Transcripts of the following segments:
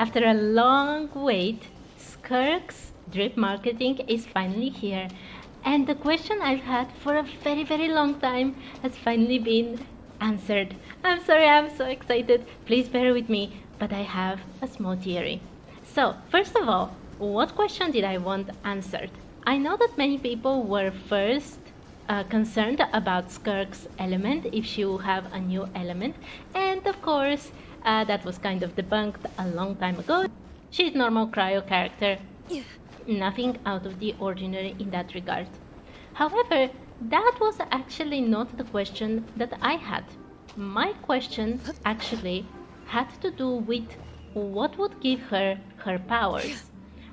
After a long wait, Skirk's drip marketing is finally here. And the question I've had for a very, very long time has finally been answered. I'm sorry, I'm so excited. Please bear with me, but I have a small theory. So, first of all, what question did I want answered? I know that many people were first concerned about Skirk's element, if she will have a new element, and of course that was kind of debunked a long time ago. She's normal cryo character, nothing out of the ordinary in that regard. However, that was actually not the question that I had. My question actually had to do with what would give her her powers.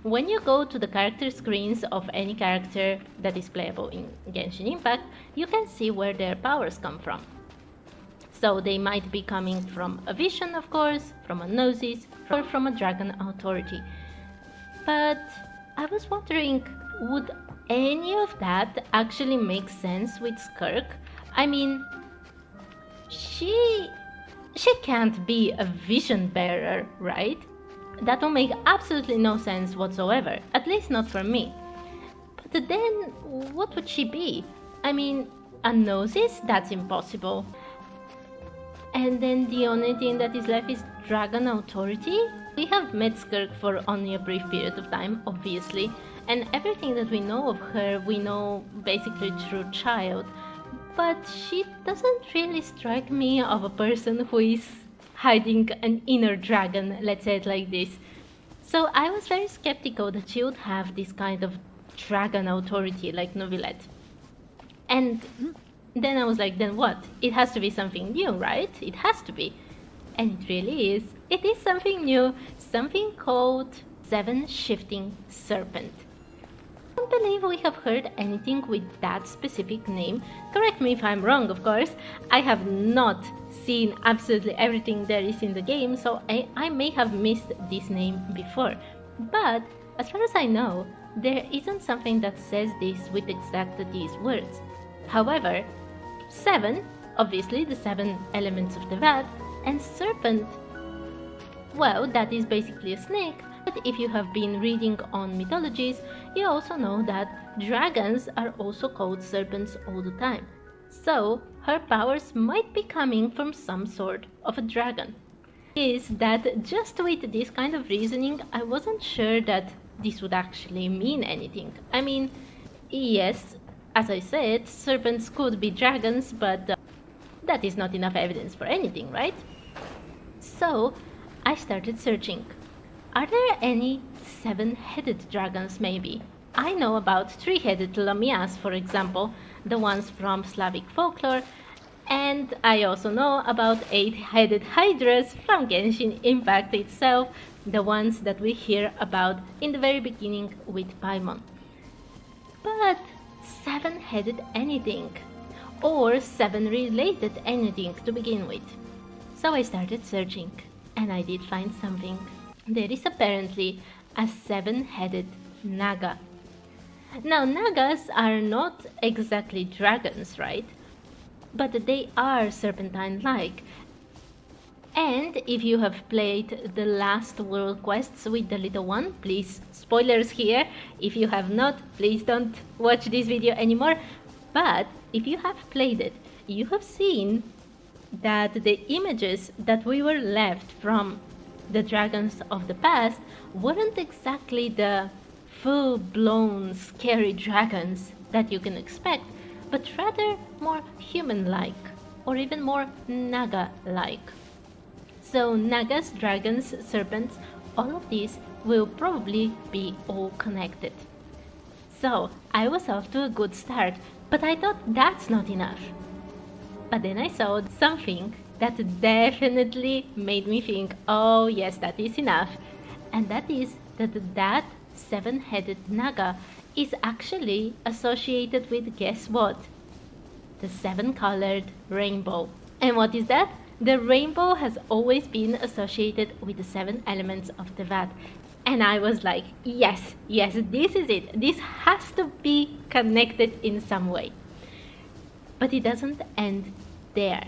When you go to the character screens of any character that is playable in Genshin Impact, you can see where their powers come from. So they might be coming from a vision, of course, from a gnosis, or from a dragon authority. But I was wondering, would any of that actually make sense with Skirk? I mean, she can't be a vision bearer, right? That will make absolutely no sense whatsoever, at least not for me. But then, what would she be? I mean, a gnosis? That's impossible. And then the only thing that is left is Dragon Authority? We have met Skirk for only a brief period of time, obviously, and everything that we know of her, we know basically through Child. But she doesn't really strike me of a person who is hiding an inner dragon, let's say it like this. So I was very skeptical that she would have this kind of dragon authority like Novelette. And then I was like, then what? It has to be something new, right? It has to be. And it really is. It is something new, something called Seven-Shifting Serpent. I don't believe we have heard anything with that specific name. Correct me if I'm wrong, of course. I have not seen absolutely everything there is in the game, so I may have missed this name before. But as far as I know, there isn't something that says this with exactly these words. However, 7, obviously the 7 elements of the Vat, and serpent, well, that is basically a snake. But if you have been reading on mythologies, you also know that dragons are also called serpents all the time. So her powers might be coming from some sort of a dragon. Is that just with this kind of reasoning, I wasn't sure that this would actually mean anything. I mean, yes, as I said, serpents could be dragons, but that is not enough evidence for anything, right? So I started searching. Are there any 7-headed dragons maybe? I know about 3-headed Lamias, for example, the ones from Slavic folklore, and I also know about 8-headed hydras from Genshin Impact itself, the ones that we hear about in the very beginning with Paimon. But 7-headed anything, or 7-related anything to begin with. So I started searching, and I did find something. There is apparently a 7-headed Naga. Now, Nagas are not exactly dragons, right? But they are serpentine-like. And if you have played the last world quests with the little one, please, spoilers here, if you have not, please don't watch this video anymore. But if you have played it, you have seen that the images that we were left from the dragons of the past weren't exactly the full-blown scary dragons that you can expect, but rather more human-like, or even more Naga-like. So Nagas, dragons, serpents, all of these will probably be all connected. So I was off to a good start, but I thought that's not enough. But then I saw something that definitely made me think, oh yes, that is enough. And that is that 7-headed Naga is actually associated with, guess what? The 7-colored rainbow. And what is that? The rainbow has always been associated with the 7 elements of the Vat. And I was like, yes, this is it. This has to be connected in some way. But it doesn't end there.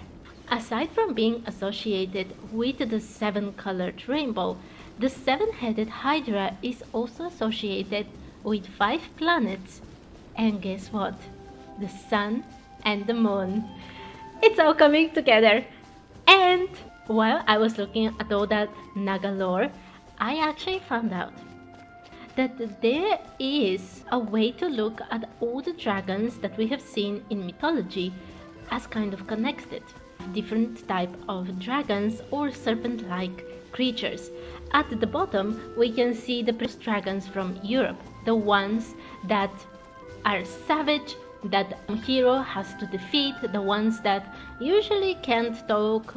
Aside from being associated with the 7-colored rainbow, The seven-headed Hydra is also associated with 5 planets. And guess what? The sun and the moon. It's all coming together. And while I was looking at all that Naga lore, I actually found out that there is a way to look at all the dragons that we have seen in mythology as kind of connected. Different type of dragons or serpent-like creatures. At the bottom we can see the dragons from Europe, the ones that are savage, that a hero has to defeat, the ones that usually can't talk.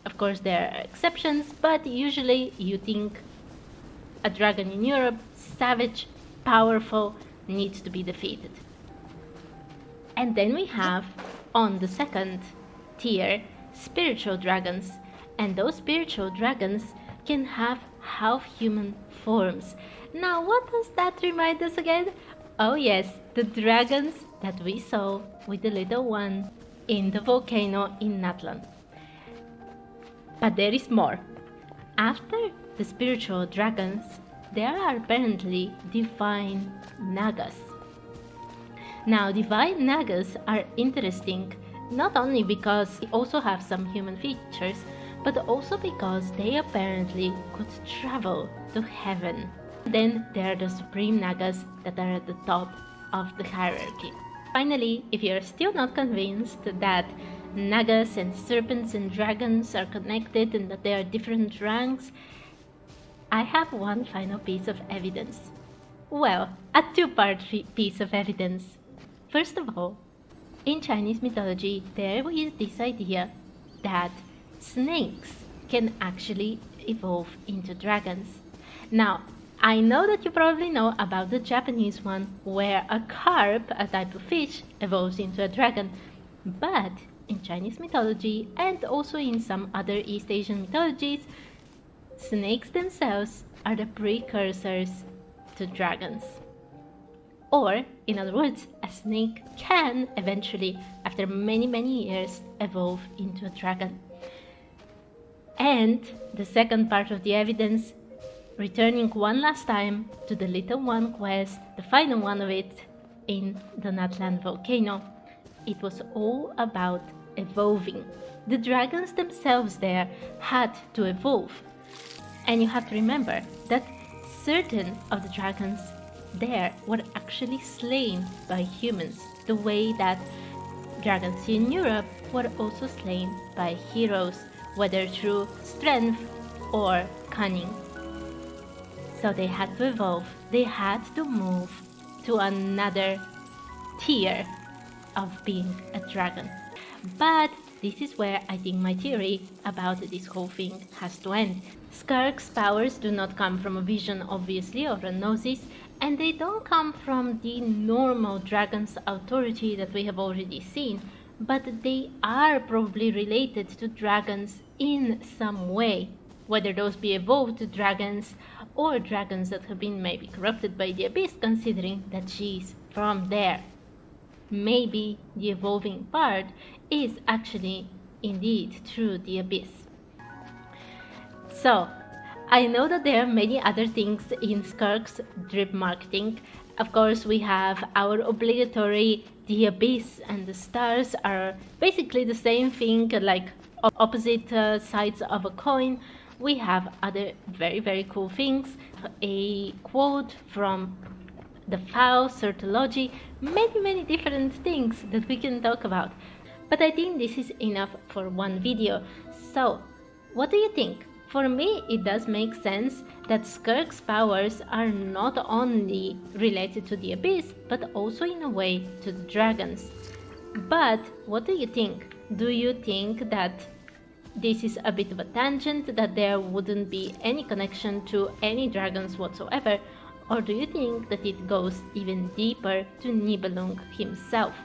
Of course there are exceptions, but usually you think a dragon in Europe, savage, powerful, needs to be defeated. And then we have, on the second tier, spiritual dragons. And those spiritual dragons can have half-human forms. Now what does that remind us again? Oh yes, the dragons that we saw with the little one in the volcano in Natlan. But there is more. After the spiritual dragons, there are apparently divine Nagas. Now, divine Nagas are interesting not only because they also have some human features, but also because they apparently could travel to heaven. Then there are the supreme Nagas that are at the top of the hierarchy. Finally, if you are still not convinced that Nagas and serpents and dragons are connected and that they are different ranks, I have one final piece of evidence. Well, a two-part piece of evidence. First of all, in Chinese mythology, there is this idea that snakes can actually evolve into dragons. Now, I know that you probably know about the Japanese one, where a carp, a type of fish, evolves into a dragon. But in Chinese mythology, and also in some other East Asian mythologies, snakes themselves are the precursors to dragons. Or, in other words, a snake can eventually, after many years, evolve into a dragon. And the second part of the evidence, returning one last time to the Little One quest, the final one of it, in the Natlan volcano. It was all about evolving. The dragons themselves there had to evolve. And you have to remember that certain of the dragons there were actually slain by humans, the way that dragons in Europe were also slain by heroes, whether through strength or cunning. So they had to evolve, they had to move to another tier of being a dragon. But this is where I think my theory about this whole thing has to end. Skirk's powers do not come from a vision, obviously, or a gnosis, and they don't come from the normal dragon's authority that we have already seen, but they are probably related to dragons in some way, whether those be evolved dragons or dragons that have been maybe corrupted by the abyss, considering that she's from there. Maybe the evolving part is actually indeed through the abyss. So, I know that there are many other things in Skirk's drip marketing. Of course, we have our obligatory the abyss and the stars are basically the same thing, like opposite sides of a coin. We have other very cool things. A quote from the Faust Certology, many different things that we can talk about. But I think this is enough for one video. So, what do you think? For me, it does make sense that Skirk's powers are not only related to the abyss, but also in a way to the dragons. But what do you think? Do you think that this is a bit of a tangent, that there wouldn't be any connection to any dragons whatsoever? Or do you think that it goes even deeper to Nibelung himself?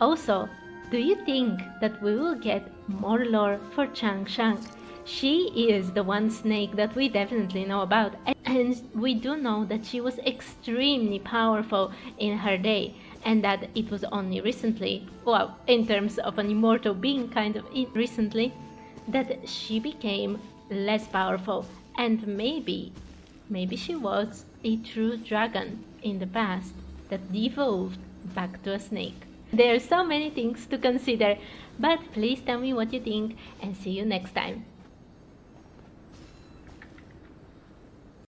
Also, do you think that we will get more lore for Changshang? She is the one snake that we definitely know about, and we do know that she was extremely powerful in her day, and that it was only recently, well, in terms of an immortal being, kind of recently, that she became less powerful And maybe she was a true dragon in the past that devolved back to a snake. There are so many things to consider, but please tell me what you think and see you next time.